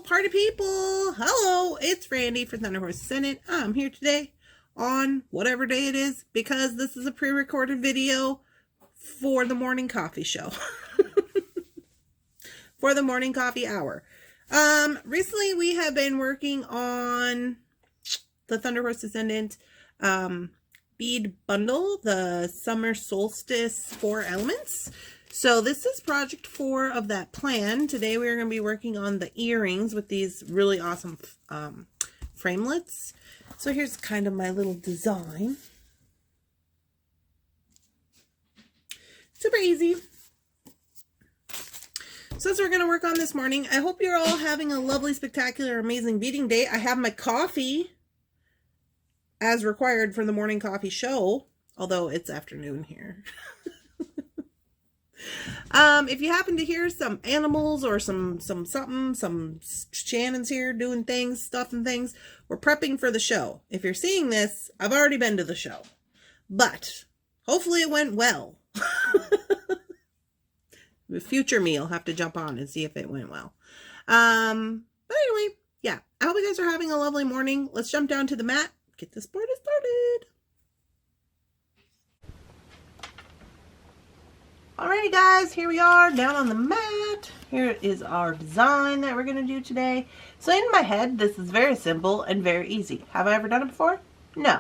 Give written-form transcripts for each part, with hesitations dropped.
party people. Hello, it's Randy for Thunderhorse Descendant. I'm here today on whatever day it is because this is a pre-recorded video for the morning coffee show. For the morning coffee hour. Recently we have been working on the Thunderhorse Descendant bead bundle, the Summer Solstice 4 elements. So this is project 4 of that plan. Today we're going to be working on the earrings with these really awesome framelits. So here's kind of my little design. Super easy. So that's what we're going to work on this morning. I hope you're all having a lovely, spectacular, amazing beading day. I have my coffee as required for the morning coffee show, although it's afternoon here. If you happen to hear some animals or some Shannon's here doing things, stuff and things, we're prepping for the show. If you're seeing this, I've already been to the show, but hopefully it went well. The future me will have to jump on and see if it went well. But anyway, yeah, I hope you guys are having a lovely morning. Let's jump down to the mat, get this party started. Alrighty guys, here we are down on the mat. Here is our design that we're going to do today. So in my head, this is very simple and very easy. Have I ever done it before? No.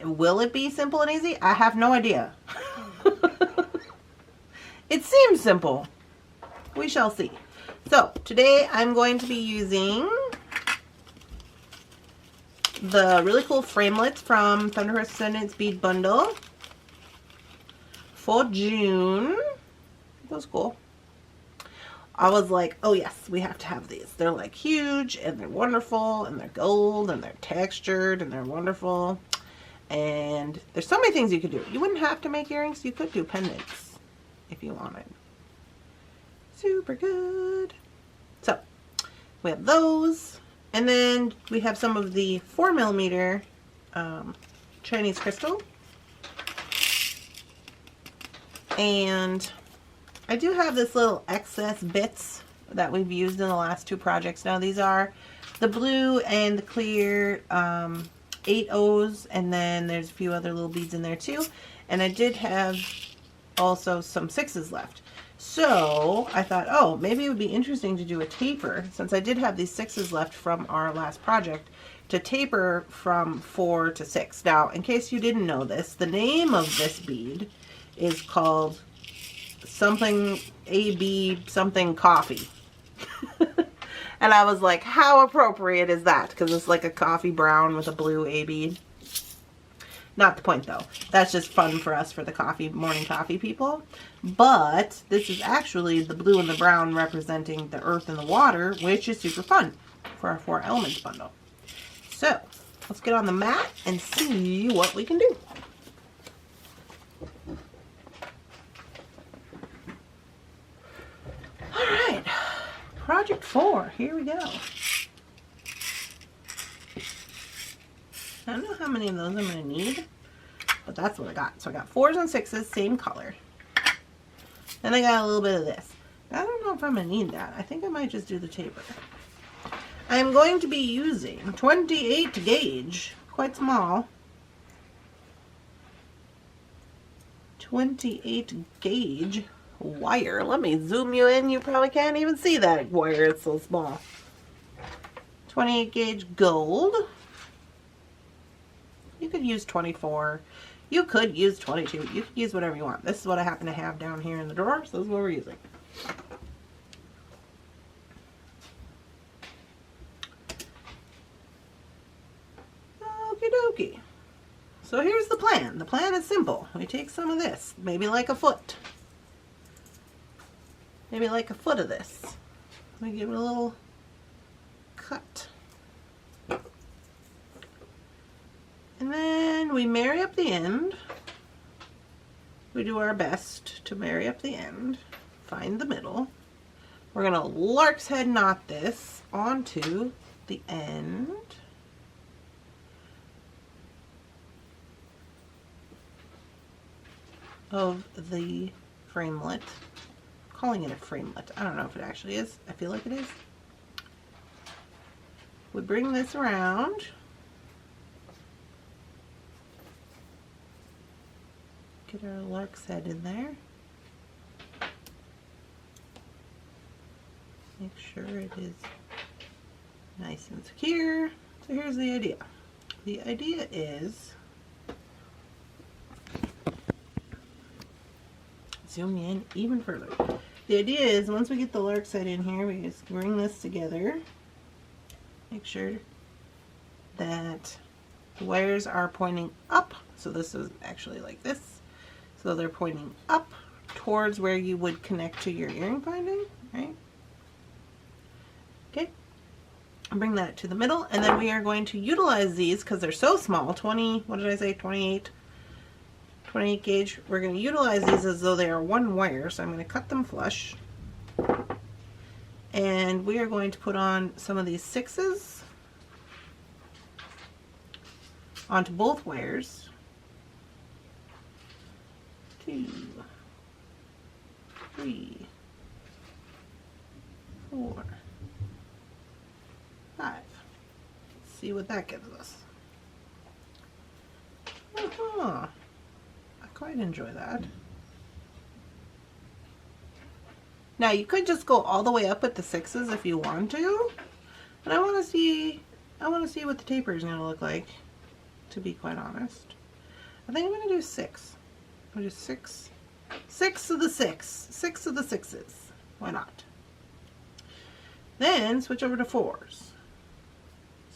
Will it be simple and easy? I have no idea. It seems simple. We shall see. So today I'm going to be using the really cool framelits from Thunderhorse Descendant's bead bundle for June. That was cool. I was like, oh yes, we have to have these. They're like huge and they're wonderful and they're gold and they're textured and they're wonderful. And there's so many things you could do. You wouldn't have to make earrings. You could do pendants if you wanted. Super good. So we have those. And then we have some of the 4mm Chinese crystal. And I do have this little excess bits that we've used in the last 2 projects. Now these are the blue and the clear 8 O's, and then there's a few other little beads in there too. And I did have also some 6s left. So I thought, oh, maybe it would be interesting to do a taper, since I did have these 6s left from our last project, to taper from 4 to 6. Now, in case you didn't know this, the name of this bead is called something AB something coffee. And I was like, how appropriate is that? Because it's like a coffee brown with a blue A bead. Not the point though. That's just fun for us for the coffee, morning coffee people. But this is actually the blue and the brown representing the earth and the water, which is super fun for our 4 elements bundle. So let's get on the mat and see what we can do. Alright, project 4, here we go. I don't know how many of those I'm going to need, but that's what I got. So I got 4s and 6s, same color. Then I got a little bit of this. I don't know if I'm going to need that. I think I might just do the taper. I'm going to be using 28 gauge, quite small. 28 gauge wire. Let me zoom you in. You probably can't even see that wire. It's so small. 28 gauge gold. You could use 24. You could use 22. You could use whatever you want. This is what I happen to have down here in the drawer, so this is what we're using. Okie dokie. So here's the plan. The plan is simple. We take some of this, maybe like a foot. Maybe like a foot of this. We give it a little cut. And then we marry up the end. We do our best to marry up the end. Find the middle. We're going to lark's head knot this onto the end. Of the framelit. I'm calling it a framelit. I don't know if it actually is. I feel like it is. we bring this around, get our lark's head in there, make sure it is nice and secure. So here's the idea. The idea is, zoom in even further. The idea is once we get the lark's head in here, we just bring this together. Make sure that the wires are pointing up. So this is actually like this. So they're pointing up towards where you would connect to your earring binding, right? Okay. Bring that to the middle, and then we are going to utilize these because they're so small, 20, what did I say, 28 gauge. We're going to utilize these as though they are one wire, so I'm going to cut them flush. And we are going to put on some of these 6s onto both wires. 2, 3, 4, 5. Let's see what that gives us. I quite enjoy that. Now you could just go all the way up with the 6s if you want to, but I want to see what the taper is going to look like, to be quite honest. I think I'm going to do 6. I'll do 6 of the 6 of the 6s. Why not? Then switch over to 4s.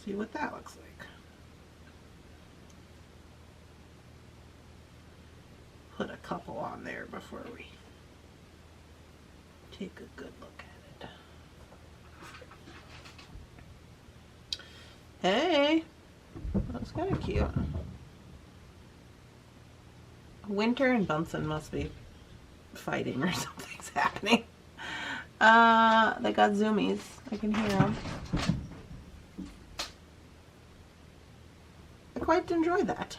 See what that looks like. Put a couple on there before we take a good look at it. Hey, that's kind of cute. Winter and Bunsen must be fighting or something's happening. They got zoomies. I can hear them. I quite enjoy that.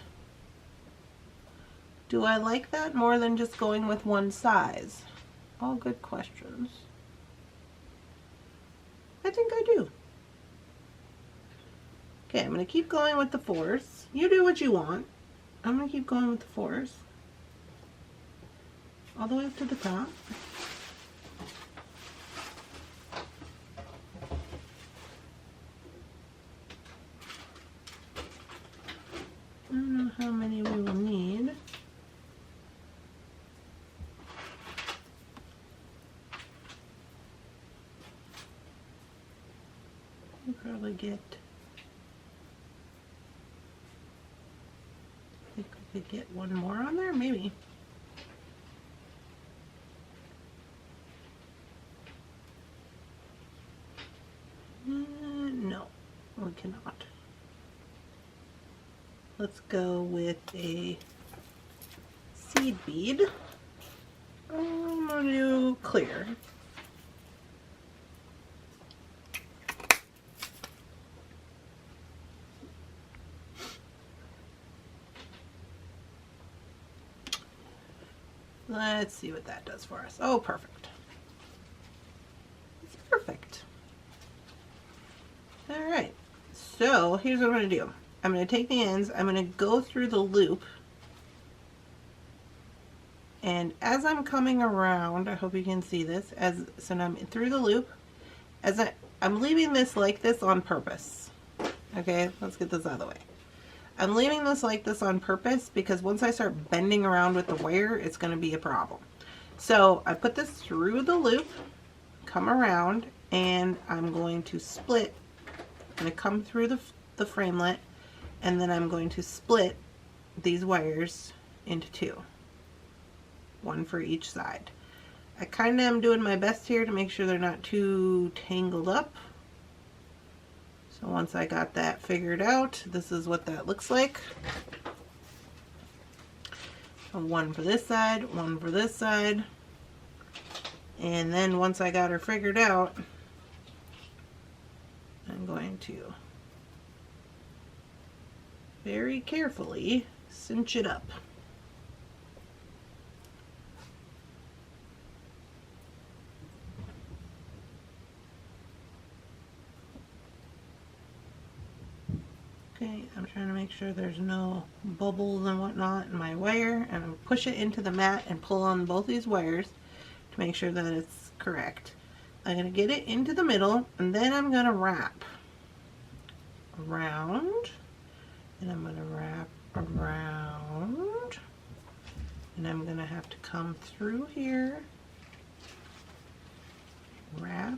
Do I like that more than just going with one size? All good questions. I think I do. Okay, I'm going to keep going with the 4s. You do what you want. I'm going to keep going with the 4s. All the way up to the top. I don't know how many we will need. We'll probably get, I think we could get one more on there, maybe. No, we cannot. Let's go with a seed bead. I'm going to do clear. Let's see what that does for us. Oh, perfect. It's perfect. All right. So here's what I'm going to do. I'm going to take the ends, I'm going to go through the loop, and as I'm coming around, I hope you can see this, so now I'm through the loop, I'm leaving this like this on purpose. Okay, let's get this out of the way. I'm leaving this like this on purpose because once I start bending around with the wire, it's going to be a problem. So I put this through the loop, come around, and I'm going to split. I'm going to come through the framelit, and then I'm going to split these wires into 2. One for each side. I kind of am doing my best here to make sure they're not too tangled up. So once I got that figured out, this is what that looks like. One for this side, one for this side. And then once I got her figured out, I'm going to very carefully cinch it up. Okay, I'm trying to make sure there's no bubbles and whatnot in my wire, and I'll push it into the mat and pull on both these wires to make sure that it's correct. I'm going to get it into the middle, and then I'm going to wrap around, and I'm going to wrap around, and I'm going to have to come through here, wrap,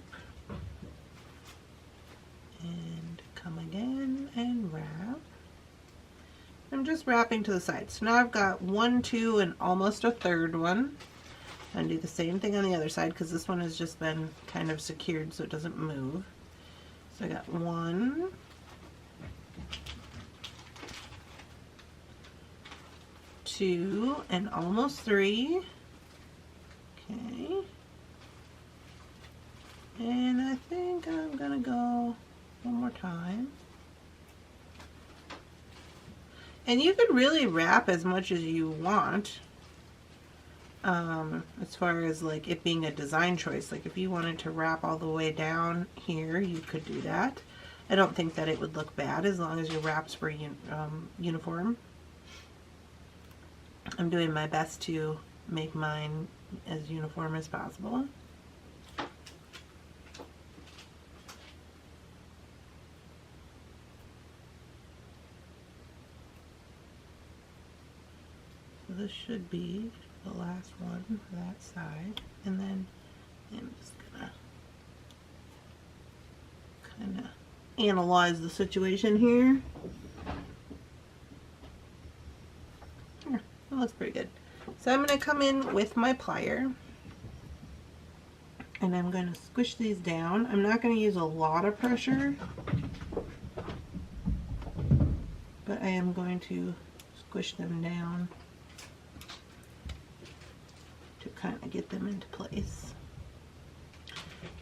and come again and wrap. I'm just wrapping to the side. So now I've got 1, 2, and almost a third one. And do the same thing on the other side because this one has just been kind of secured so it doesn't move. So I got 1, 2, and almost 3. Okay. And I think I'm gonna go one more time. And you could really wrap as much as you want. As far as like it being a design choice, like if you wanted to wrap all the way down here, you could do that. I don't think that it would look bad as long as your wraps were uniform. I'm doing my best to make mine as uniform as possible. So this should be the last one for that side, and then I'm just gonna kind of analyze the situation here. Here, that looks pretty good. So I'm going to come in with my plier, and I'm going to squish these down. I'm not going to use a lot of pressure, but I am going to squish them down to kind of get them into place.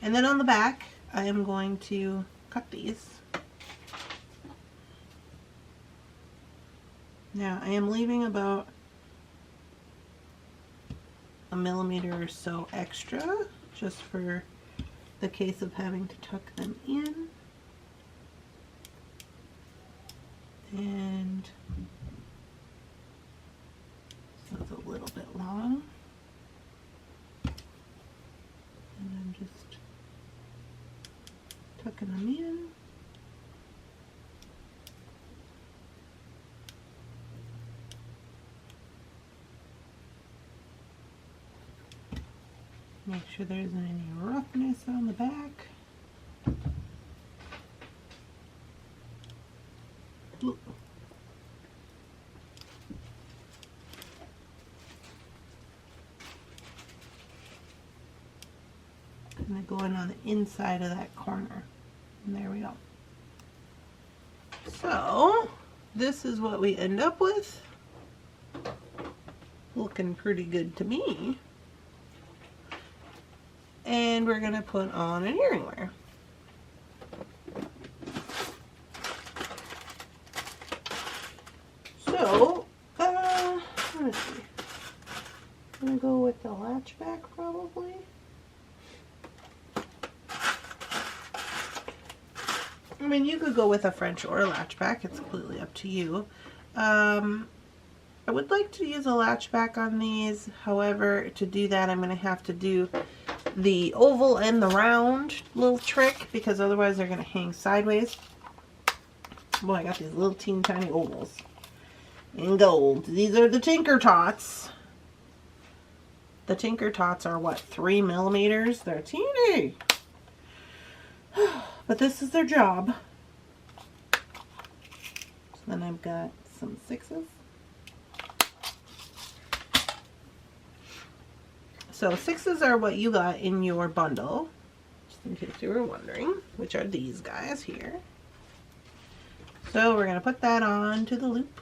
And then on the back, I am going to cut these. Now I am leaving about 1 millimeter or so extra, just for the case of having to tuck them in. And so it's a little bit long. And I'm just tucking them in. Make sure there isn't any roughness on the back. Ooh. And I go in on the inside of that corner. And there we go. So, this is what we end up with. Looking pretty good to me. And we're going to put on an earring wire. So, let me see. I'm going to go with the latch back probably. I mean, you could go with a French or a latch back. It's completely up to you. I would like to use a latch back on these. However, to do that, I'm going to have to do the oval and the round little trick, because otherwise they're going to hang sideways. Boy, I got these little teeny tiny ovals in gold. These are the Tinker Tots. The Tinker Tots are what, 3 millimeters? They're teeny. But this is their job. So then I've got some 6s. So 6s are what you got in your bundle, just in case you were wondering, which are these guys here. So we're going to put that on to the loop.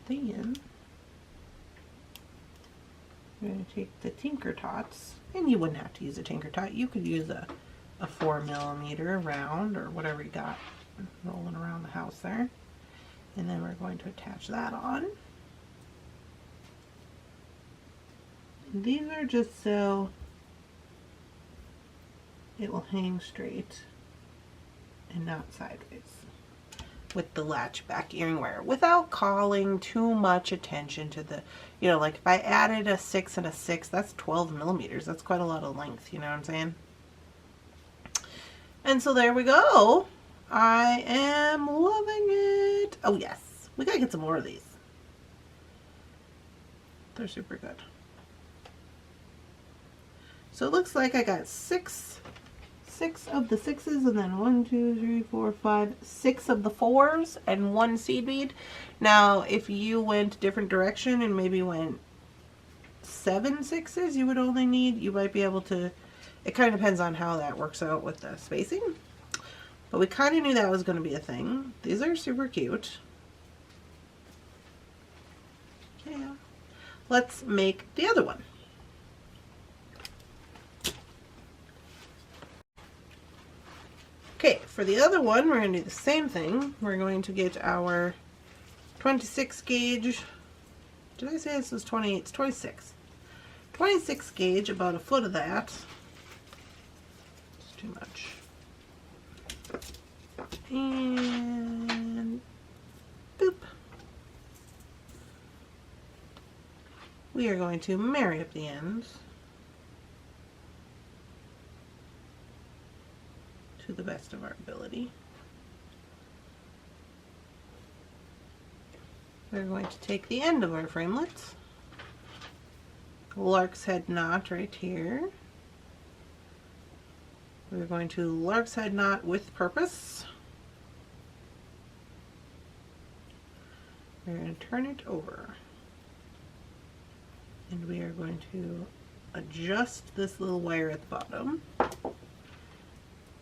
Then we're going to take the Tinker Tots, and you wouldn't have to use a Tinker Tot. You could use a 4 millimeter round or whatever you got rolling around the house there. And then we're going to attach that on. These are just so it will hang straight and not sideways with the latch back earring wire without calling too much attention to the, you know, like if I added a 6 and a 6, that's 12 millimeters. That's quite a lot of length, you know what I'm saying? And so there we go. I am loving it. Oh yes, we gotta get some more of these. They're super good. So it looks like I got six of the 6s, and then 1, 2, 3, 4, 5, 6 of the 4s, and 1 seed bead. Now, if you went a different direction and maybe went 7 6s, you would only need, you might be able to, it kind of depends on how that works out with the spacing. But we kind of knew that was going to be a thing. These are super cute. Yeah. Let's make the other one. Okay, for the other one, we're going to do the same thing. We're going to get our 26 gauge. Did I say this was 28? It's 26. 26 gauge, about a foot of that. It's too much. And boop. We are going to marry up the ends to the best of our ability. We're going to take the end of our framelits, lark's head knot right here. We're going to lark's head knot with purpose. We're going to turn it over, and we are going to adjust this little wire at the bottom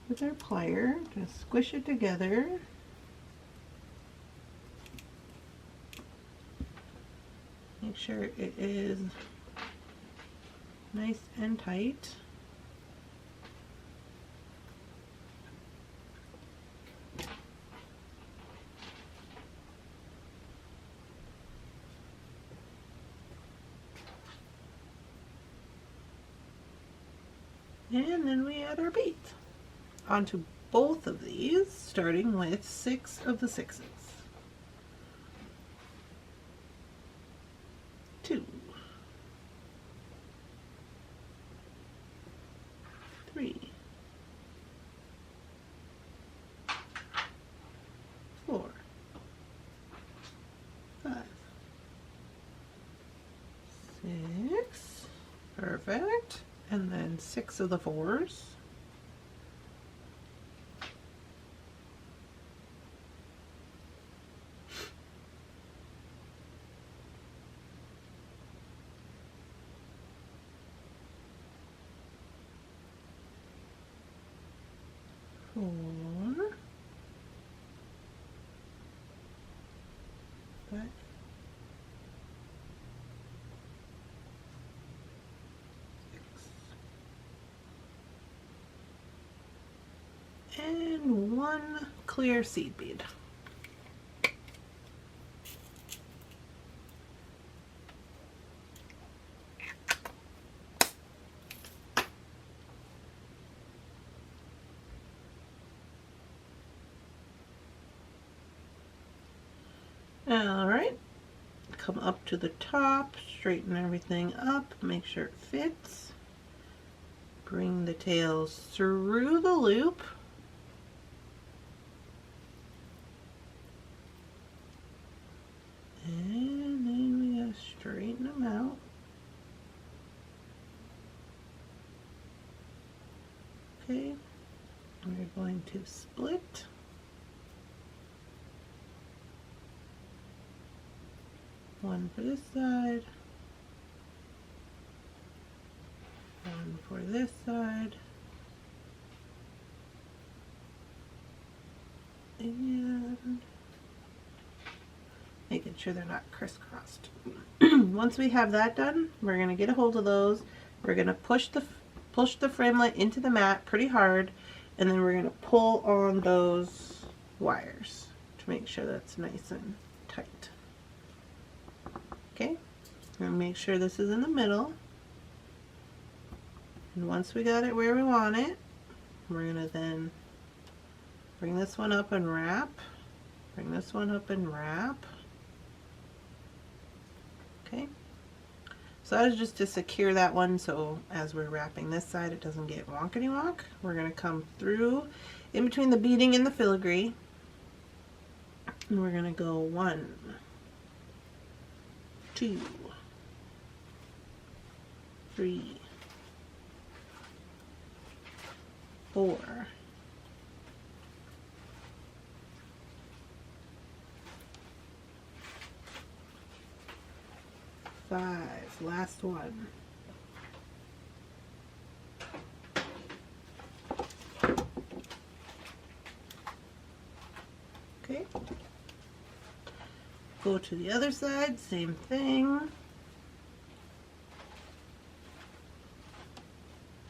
with our plier to squish it together. Make sure it is nice and tight. And then we add our beads onto both of these, starting with 6 of the 6s. 2, 3, 4, 5, 6. Perfect. And then 6 of the 4s. Four. 5. And 1 clear seed bead. All right, come up to the top, straighten everything up, make sure it fits. Bring the tails through the loop. And then we gotta straighten them out. Okay, we're going to split. One for this side, one for this side, and making sure they're not crisscrossed. Once we have that done, we're going to get a hold of those. We're going to push the framelit into the mat pretty hard, and then we're going to pull on those wires to make sure that's nice and tight. Okay, and make sure this is in the middle. And once we got it where we want it, we're going to then bring this one up and wrap, bring this one up and wrap. Okay, so that is just to secure that one, so as we're wrapping this side it doesn't get wonkety wonk. We're going to come through in between the beading and the filigree, and we're going to go 1, 2, 3, 4, 5, last one. Okay. Go to the other side, same thing.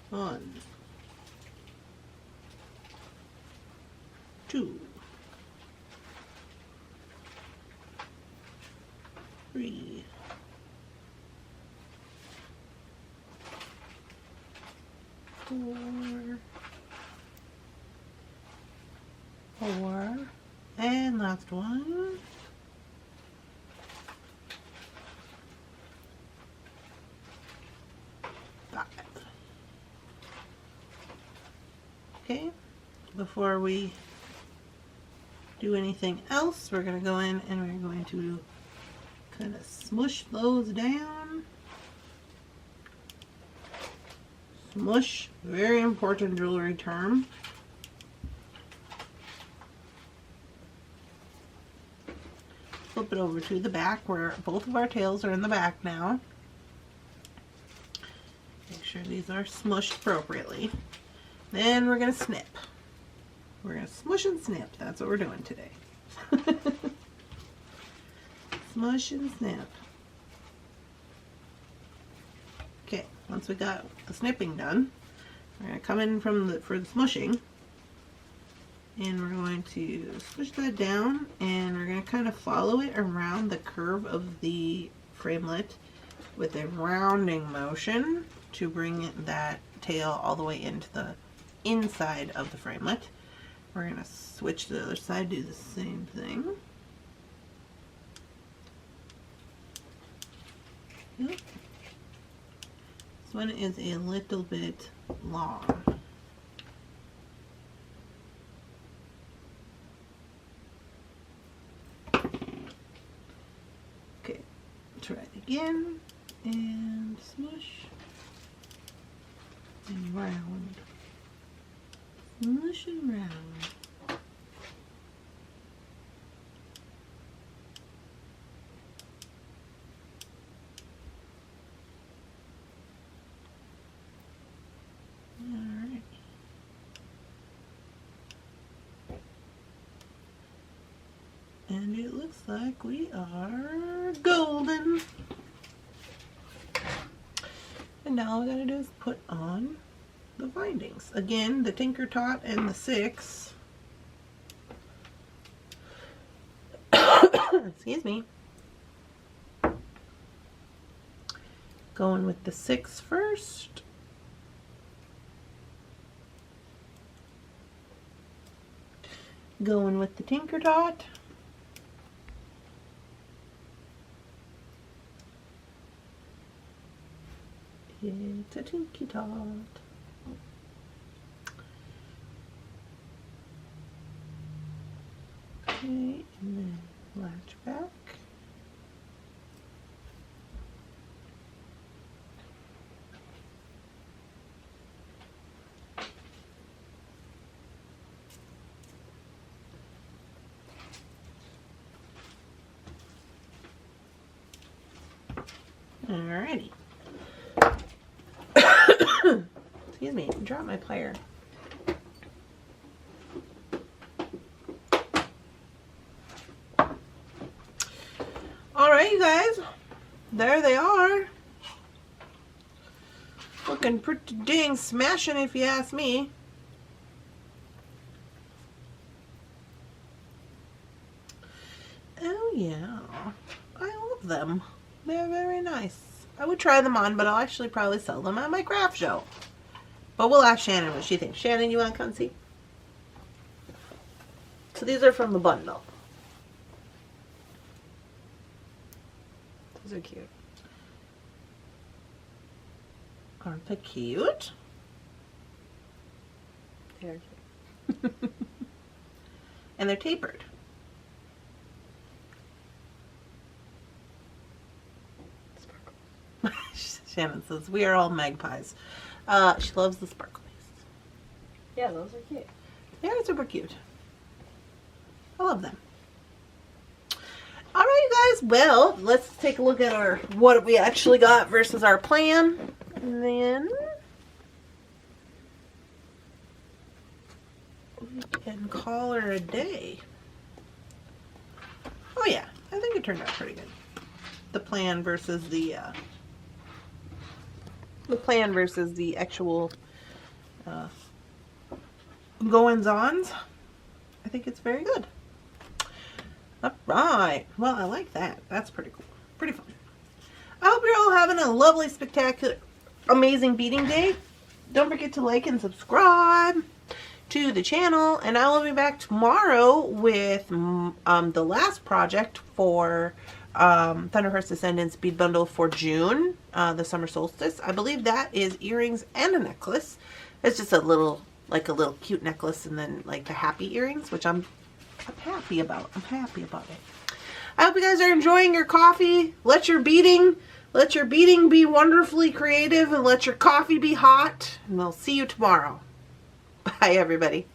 1, 2, 3, 4, and last one. 5. Okay, before we do anything else, we're going to go in and we're going to kind of smush those down. Smush, very important jewelry term. Flip it over to the back where both of our tails are in the back now. Make sure these are smushed appropriately. Then we're going to snip. We're going to smush and snip. That's what we're doing today. Smush and snip. Okay, once we got the snipping done, we're going to come in for the smushing, and we're going to smush that down, and we're going to kind of follow it around the curve of the framelit with a rounding motion to bring that tail all the way into the inside of the framelit. We're going to switch to the other side, do the same thing. Yep. This one is a little bit long. Okay, try it again, and smush, and round. Smush and round. Alright. And it looks like we are golden. And now all we gotta do is put on the bindings. Again, the Tinker Tot and the 6. Excuse me. Going with the 6 first. Going with the Tinker Tot. It's a Tinky Tot. Okay, and then latch back. Alrighty. Excuse me, I dropped my plier. Alright, you guys. There they are. Looking pretty dang smashing if you ask me. Oh yeah. I love them. They're very nice. I would try them on, but I'll actually probably sell them at my craft show. But we'll ask Shannon what she thinks. Shannon, you want to come see? So these are from the bundle. Those are cute. Aren't they cute? They're cute. And they're tapered. Shannon says, we are all magpies. She loves the sparklies. Yeah, those are cute. They're super cute. I love them. Alright guys, well, let's take a look at our what we actually got versus our plan. And then we can call her a day. Oh yeah, I think it turned out pretty good. The plan versus the actual goings-ons. I think it's very good. Alright. Well, I like that. That's pretty cool. Pretty fun. I hope you're all having a lovely, spectacular, amazing beading day. Don't forget to like and subscribe to the channel. And I will be back tomorrow with the last project for Thunderhorse Descendants bead bundle for June, the Summer Solstice. I believe that is earrings and a necklace. It's just a little cute necklace and then like the happy earrings, which I'm happy about. I'm happy about it. I hope you guys are enjoying your coffee. Let your beading be wonderfully creative and let your coffee be hot. And we'll see you tomorrow. Bye, everybody.